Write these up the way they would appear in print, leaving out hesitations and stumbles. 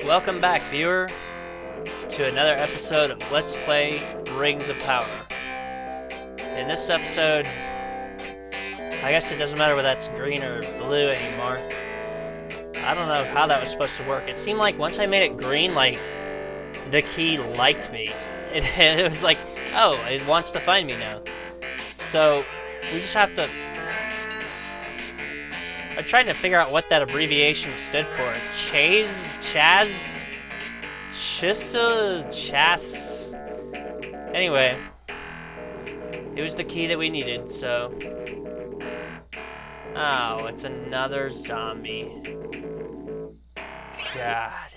Welcome back, viewer, to another episode of Let's Play Rings of Power. In this episode, I guess it doesn't matter whether that's green or blue anymore. I don't know how that was supposed to work. It seemed like once I made it green, like, the key liked me. It was like, oh, it wants to find me now. So, we just have to... I'm trying to figure out what that abbreviation stood for. Chaz? Chas? Anyway, it was the key that we needed, so... Oh, it's another zombie. God.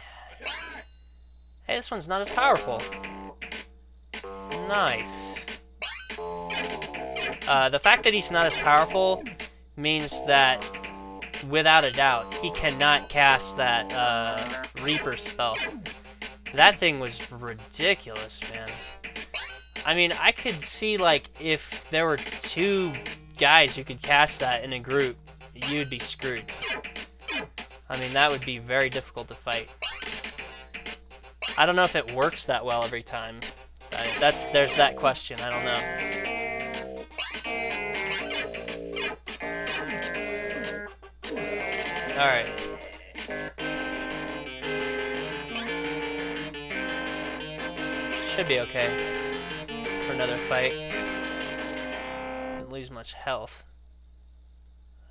Hey, this one's not as powerful. Nice. The fact that he's not as powerful means that, without a doubt, he cannot cast that Reaper spell. That thing was ridiculous, man. I mean, I could see, like, if there were two guys who could cast that in a group, you'd be screwed. I mean, that would be very difficult to fight. I don't know if it works that well every time. There's that question, I don't know. Alright. Should be okay for another fight. Didn't lose much health.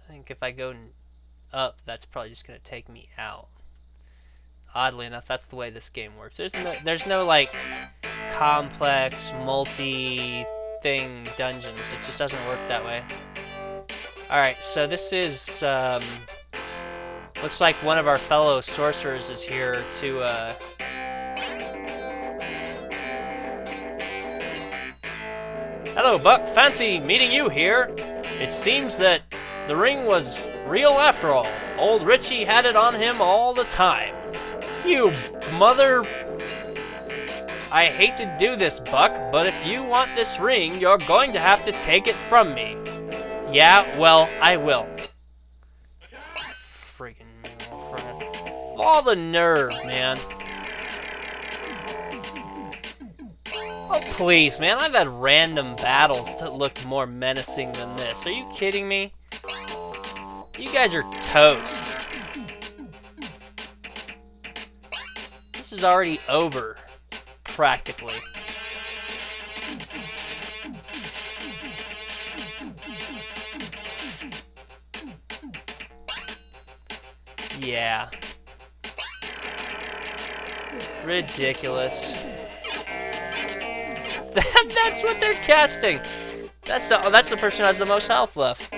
I think if I go up, that's probably just going to take me out. Oddly enough, that's the way this game works. There's no like, complex, multi-thing dungeons. It just doesn't work that way. Alright, so this is, looks like one of our fellow sorcerers is here to, Hello, Buck. Fancy meeting you here. It seems that the ring was real after all. Old Richie had it on him all the time. You mother... I hate to do this, Buck, but if you want this ring, you're going to have to take it from me. Yeah, well, I will. Friggin' friend. All the nerve, man. Oh, please, man. I've had random battles that looked more menacing than this. Are you kidding me? You guys are toast. This is already over, practically. Yeah. Ridiculous. That's what they're casting. That's the person who has the most health left.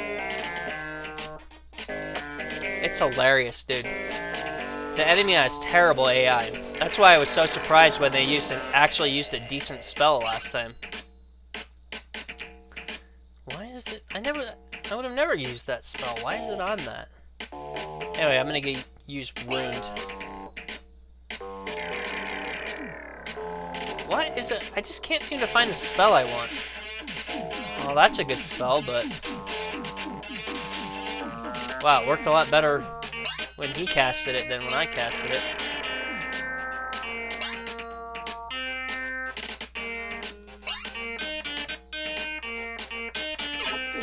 It's hilarious, dude. The enemy has terrible AI. That's why I was so surprised when they actually used a decent spell last time. Why is it? I would have never used that spell. Why is it on that? Anyway, I'm gonna use wound. What is it? I just can't seem to find the spell I want. Well, that's a good spell, but... Wow, it worked a lot better when he casted it than when I casted it.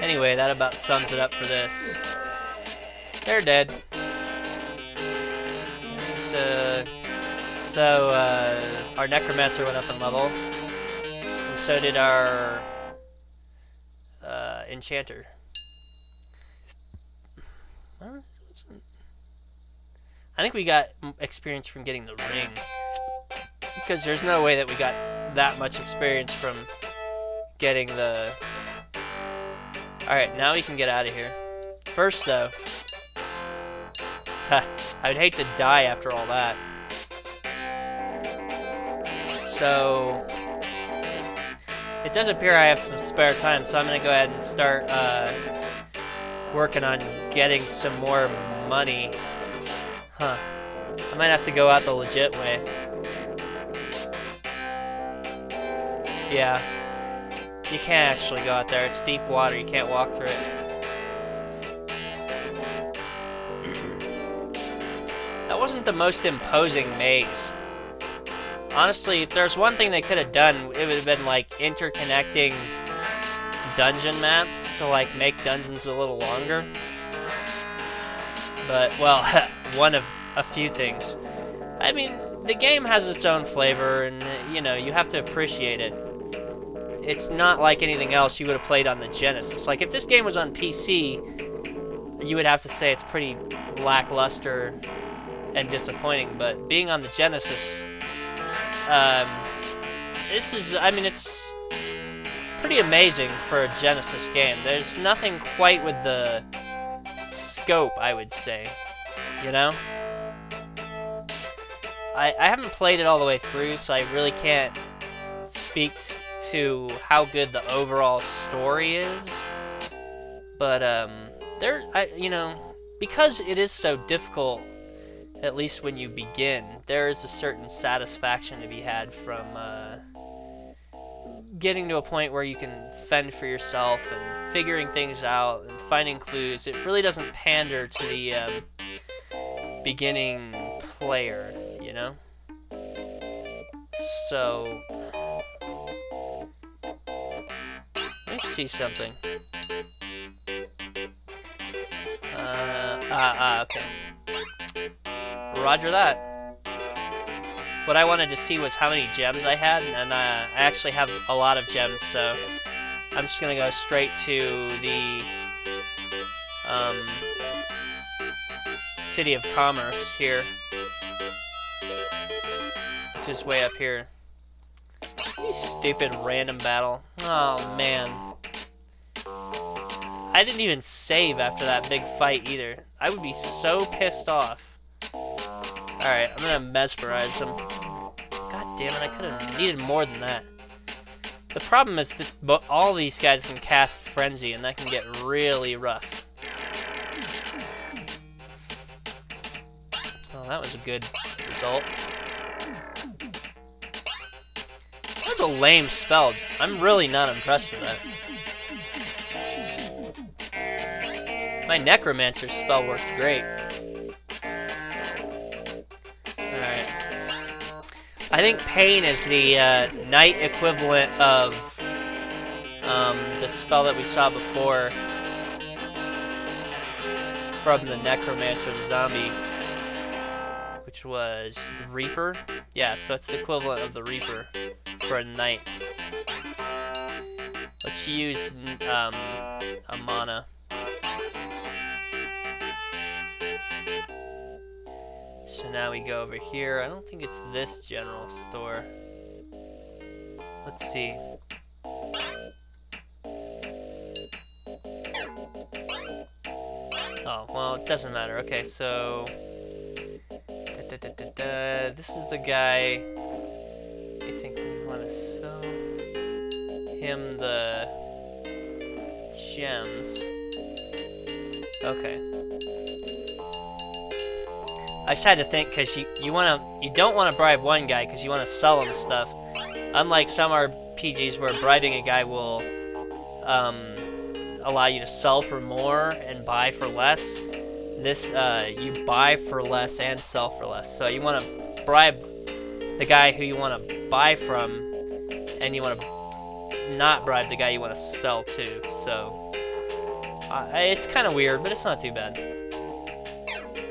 Anyway, that about sums it up for this. They're dead. So, our Necromancer went up in level, and so did our Enchanter. Well, I think we got experience from getting the ring, because there's no way that we got that much experience from getting the... Alright, now we can get out of here. First, though, I would hate to die after all that. So, it does appear I have some spare time, so I'm going to go ahead and start working on getting some more money. Huh. I might have to go out the legit way. Yeah. You can't actually go out there. It's deep water. You can't walk through it. That wasn't the most imposing maze. Honestly, if there's one thing they could have done, it would have been like interconnecting dungeon maps to like make dungeons a little longer. But, well, one of a few things. I mean, the game has its own flavor, and, you know, you have to appreciate it. It's not like anything else you would have played on the Genesis. Like, if this game was on PC, you would have to say it's pretty lackluster and disappointing. But being on the Genesis, this is, I mean, it's pretty amazing for a Genesis game. There's nothing quite with the scope, I would say, you know? I haven't played it all the way through, so I really can't speak to how good the overall story is. But, you know, because it is so difficult, at least when you begin, there is a certain satisfaction to be had from, getting to a point where you can fend for yourself and figuring things out and finding clues. It really doesn't pander to the beginning player, you know? So, let me see something. Okay. Roger that. What I wanted to see was how many gems I had, and I actually have a lot of gems, so I'm just gonna go straight to the City of Commerce here, which is way up here. You stupid random battle. Oh man. I didn't even save after that big fight either. I would be so pissed off. Alright, I'm gonna mesmerize him. God damn it, I could have needed more than that. The problem is that all these guys can cast Frenzy, and that can get really rough. Well, that was a good result. That was a lame spell. I'm really not impressed with that. My Necromancer spell worked great. Alright. I think Pain is the knight equivalent of the spell that we saw before from the Necromancer, the zombie, which was the Reaper. Yeah, so it's the equivalent of the Reaper for a knight. Let's use a mana. So now we go over here. I don't think it's this general store. Let's see. Oh, well, it doesn't matter. Okay, so... This is the guy... I think we want to sell him the gems. Okay. I just had to think, because you don't want to bribe one guy because you want to sell him stuff. Unlike some RPGs where bribing a guy will allow you to sell for more and buy for less. This you buy for less and sell for less. So you want to bribe the guy who you want to buy from, and you want to not bribe the guy you want to sell to. So it's kind of weird, but it's not too bad.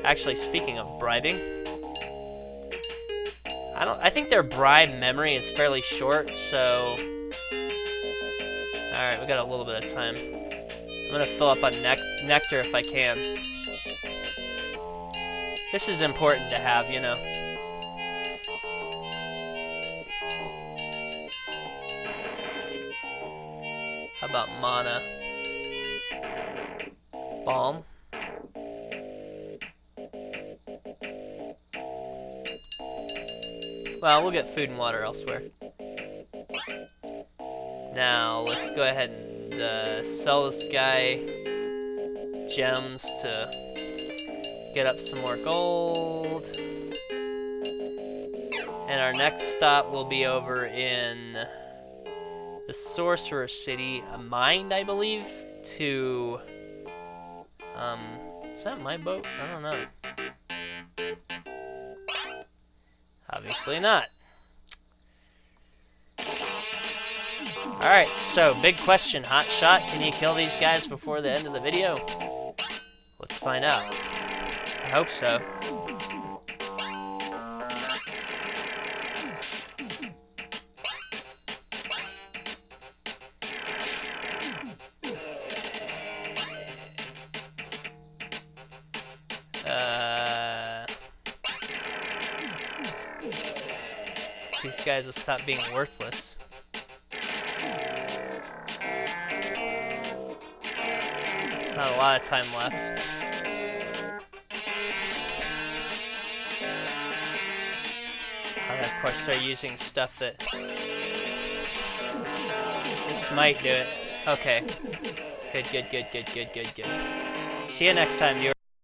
Actually, speaking of bribing, I think their bribe memory is fairly short, so... Alright, we got a little bit of time. I'm gonna fill up on nectar if I can. This is important to have, you know. How about mana? Balm. Well, we'll get food and water elsewhere. Now, let's go ahead and sell this guy gems to get up some more gold. And our next stop will be over in the Sorcerer City, a mine, I believe, to... is that my boat? I don't know. Obviously not. Alright, so big question, Hot Shot. Can you kill these guys before the end of the video? Let's find out. I hope so. These guys will stop being worthless. Not a lot of time left. And of course start using stuff that... This might do it. Okay. Good. See you next time, viewers.